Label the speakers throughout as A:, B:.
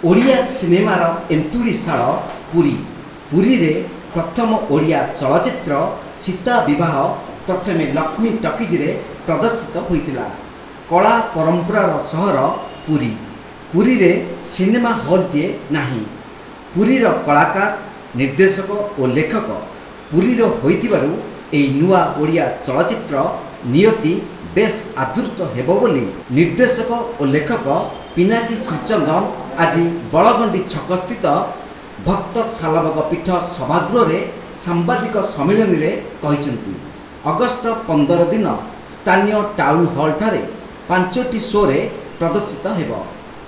A: ओडिया सिनेमार एंतुड़ीशाल पुरी पुरी रे प्रथम ओडिया चलचित्र सीता विवाह प्रथमे लक्ष्मी टकीज रे प्रदर्शित होइतिला। कला परंपरार सहर पुरी पुरी रे सिनेमा हॉलटे नाही। पुरीर कलाकार निर्देशक और लेखक पुरीर होइतिबारु एई नुआ ओडिया चलचित्र नियति बेस आदृत हेबो बोली निर्देशक और लेखक पिनाकी श्रीचंदन आज बड़गंडी छक स्थित भक्त सालबग पीठ सभागृह रे सांबादिक सम्मेलन में कहते अगस्ट 15 दिन स्थानीय टाउन हॉल ठारे 5टी शो रे प्रदर्शित हेब।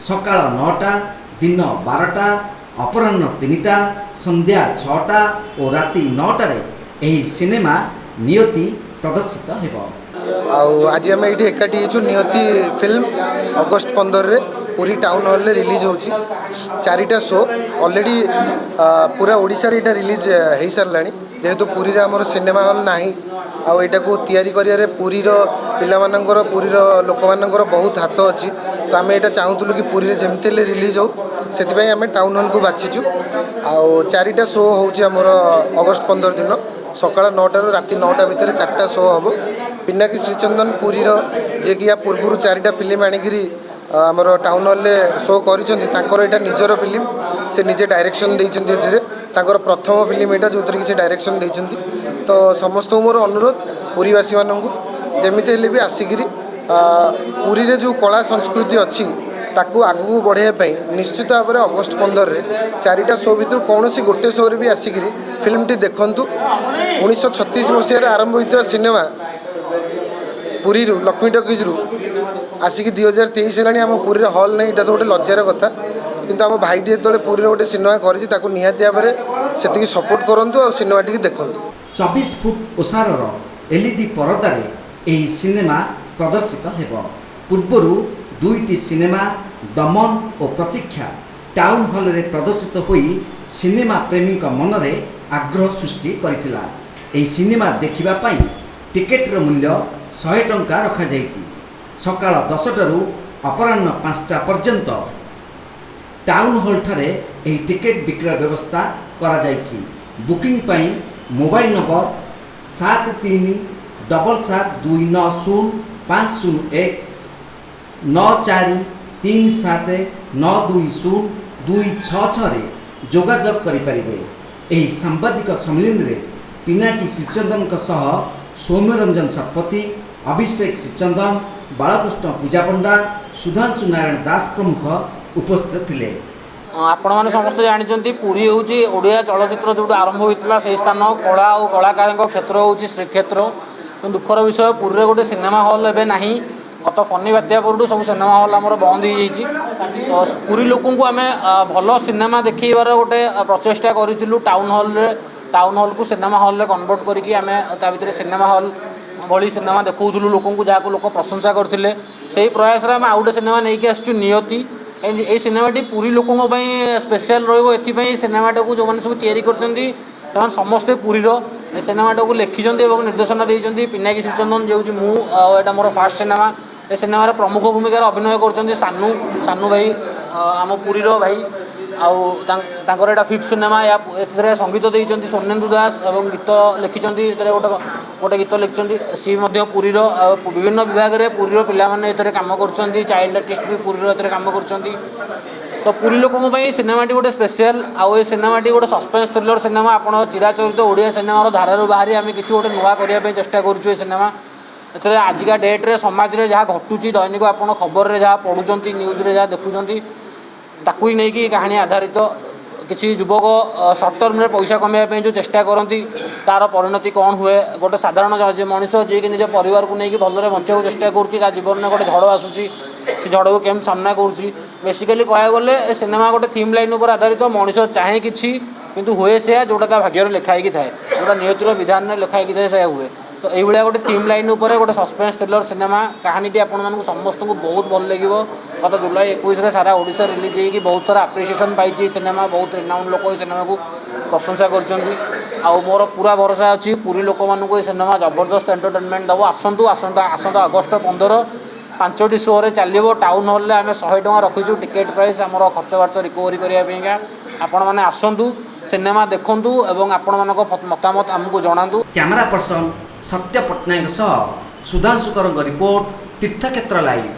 A: सकाळ 9टा, दिन 12टा, अपराह्न 3टा, संध्या 6टा और राति 9टा रे एही सिनेमा नियति प्रदर्शित हेब।
B: आज आम ये एकाठी नियति फिल्म अगस्ट 15 रे पूरी टाउन हॉल रिलीज होची। 4टा शो ऑलरेडी पूरा ओडिशा रे रिलीज हो सारा जेहेतु पुरी रे हमर सिनेमा हॉल नाही आउ एटा को तैयारी करिया पुरीर पिला मानकर पुरीर लोक मानकर बहुत हाथ अच्छी। तो आम एटा चाहूलु कि पुरी रे जेमते रिलीज हो से आम टाउन हॉल को बाछीचु। आउ 4टा शो होची हमर अगस्ट 15 दिन सकाळ 9टा ରୁ राति 9टा भितर 4टा शो हम। पिनाकी श्रीचंदन पुरीर जे कि या पूर्व 4टा फिल्म आनिकी आमर टाउन हॉल शो कर निजर फिल्म से निजे डायरेक्शन देते प्रथम फिल्म यहाँ जो थी से डायरेक्शन देते। तो समस्त मोर अनुरोध पुरीवासी मानू जमीते भी आसिक पुरी रे जो कला संस्कृति अच्छी ताकू आगू बढ़ाई निश्चित भाव में अगस्ट 15 रे 4टा शो भितर कौन सी गोटे शो रे भी आसिक फिल्म टी देखु। 1936 मसीह आरंभ होता सिनेमा पुरी लक्ष्मी टकीज आसिक 2023 है आम पुरी हॉल नहीं। तो गोटे लज्जार कथा किंतु आम भाईटी जो पुरी गोटे सिनेमा कर निहाती भाव में से सपोर्ट करूँ और सिनेमा टी देखूँ।
A: 24 फुट ओसार एलईडी परदार यह सिनेमा प्रदर्शित हेब। पूर्वर 2टी सिनेमा दमन और प्रतीक्षा टाउन हॉल रे प्रदर्शित होई सिनेमा प्रेमी मन में आग्रह सृष्टि करथिला। एही सिनेमा देखिबा पाई टिकेटर मूल्य 100 टंका रखा जाइछि। सकाळ 10टारू अपराह्न 5टा पर्यंत टाउन हॉल ठारे एही टिकेट विक्रय व्यवस्था करा जाइछि। बुकिंग पाई मोबाइल नंबर 7377290501 9437920266 रे जोगाजोग करिपारिबे। एही सांबादिक सम्मेलन रे पिनाकी श्रीचंदन सह सौम्यरंजन शतपथी, अभिषेक श्रीचंदन, बालकृष्ण पूजा पंडा, सुधांशु नारायण दास प्रमुख उपस्थित थिले।
C: आपण मैंने समस्त जानते पुरी हूँ ओडिया चलचित्र जो आरंभ होता से स्थान कला और कलाकार क्षेत्र हूँ श्रीक्षेत्र। तो दुखर विषय पुरी गोटे सिनेमा हॉल एवं ना गत फनी बात्या पर सब सिनेमा हॉल आम बंद हो जाइए। तो पुरी लोक आम भल सिनेमा देखार गोटे प्रचेषा करूँ टाउन हॉल को सिनेमा हॉल में कन्वर्ट करके आम भितर सिनेमा हॉल भली सिनेमा देखूलु लोक जहाँ लोक प्रशंसा करते से प्रयास आम आउ गोटे सिनेमा नहीं आसु नियति। ये सिनेमाटी पुरी लोकों स्पेशल रही सिनेमाटा को जो मैंने सब तैयारी करते समस्ते पुरीर सिनेमाटा को लिखिं निर्देशना देते पिनाकी श्रीचंदन जो मुझा मोर फास्ट सिनेमा। ए सिनेमा प्रमुख भूमिकार अभिनय कर सानू भाई आम पुरीर भाई आउर एटा 5th सिनेमा या संगीत देते सोनेन्दु दास और गीत लिखिं गोटे गीत लिखिं सी पुरीर विभिन्न विभाग में पुरीर पाने काम कर चाइल्ड आर्टिस्ट भी पुरीर काम कर। तो पुरी लोकों सिनेमाटी गोटे स्पेशल आउ सिनेमाटी गोटे सस्पेंस थ्रिलर सिनेमा। आप चिराचरित ओडिया सिनेमार धारार बाहरी आम कि गोटे नुआ करने चेष्टा करुँ। सिनेमा ए आजिका डेट्रे समाज में जहाँ घटुची दैनिक आप खबर में जहाँ पढ़ुं न्यूज जहाँ देखुं ताकू ही नहीं कहानी आधारित किसी युवक सर्ट टर्म में पैसा कमाइवाई जो चेष्टा करती तार परिणति कौन हुए। गोटे साधारण मनीष जी कि निज परिवार को लेकिन भलरे बचाक चेष्टा करुँच जीवन में गोटे झड़ आसूसी से झड़ को केम सामना करुँची। बेसिकली कह गले सिनेमा गोटे थीम लाइन पर आधारित मनीष चाहे कि हुए से जोटा भाग्य लिखाई थाए जोटा नियतिर विधान में लिखाई थाए से हुए। तो ये गोटे थीम लाइन उपर गोटे सस्पेंस थ्रिलर सिनेमा कहानीटी आपण समस्त को बहुत भल लगे। गत जुलाई 21 सारा ओडिशा रिलीज होगी बहुत सारा आप्रिसिएसन पाई सिनेमा। बहुत रिनाउंड लोक सिनेमा को प्रशंसा कर मोर पूरा भरोसा अच्छी पुरी लोक मानक सिनेमा जबरदस्त एंटरटेनमेंट दब। आसतु आसंता अगस्ट 15 ପାଞ୍ଚଟି ଶୋରେ ଚାଲିବ। ଟାଉନ୍ ହଲ୍ରେ ଆମେ 100 ଟଙ୍କା ରଖିଛୁ ଟିକେଟ୍ ପ୍ରାଇସ୍ ଆମର ଖର୍ଚ୍ଚ ବାର୍ଚ୍ଚ ରିକଭରି କରିବା ପାଇଁକା। ଆପଣମାନେ ଆସନ୍ତୁ, ସିନେମା ଦେଖନ୍ତୁ ଏବଂ ଆପଣମାନଙ୍କ ମତାମତ ଆମକୁ ଜଣାନ୍ତୁ।
A: କ୍ୟାମେରା ପର୍ସନ ସତ୍ୟ ପଟ୍ଟନାୟକ ସହ ସୁଧାଂଶୁକରଙ୍କ ରିପୋର୍ଟ, ତୀର୍ଥକ୍ଷେତ୍ର ଲାଇଭ୍।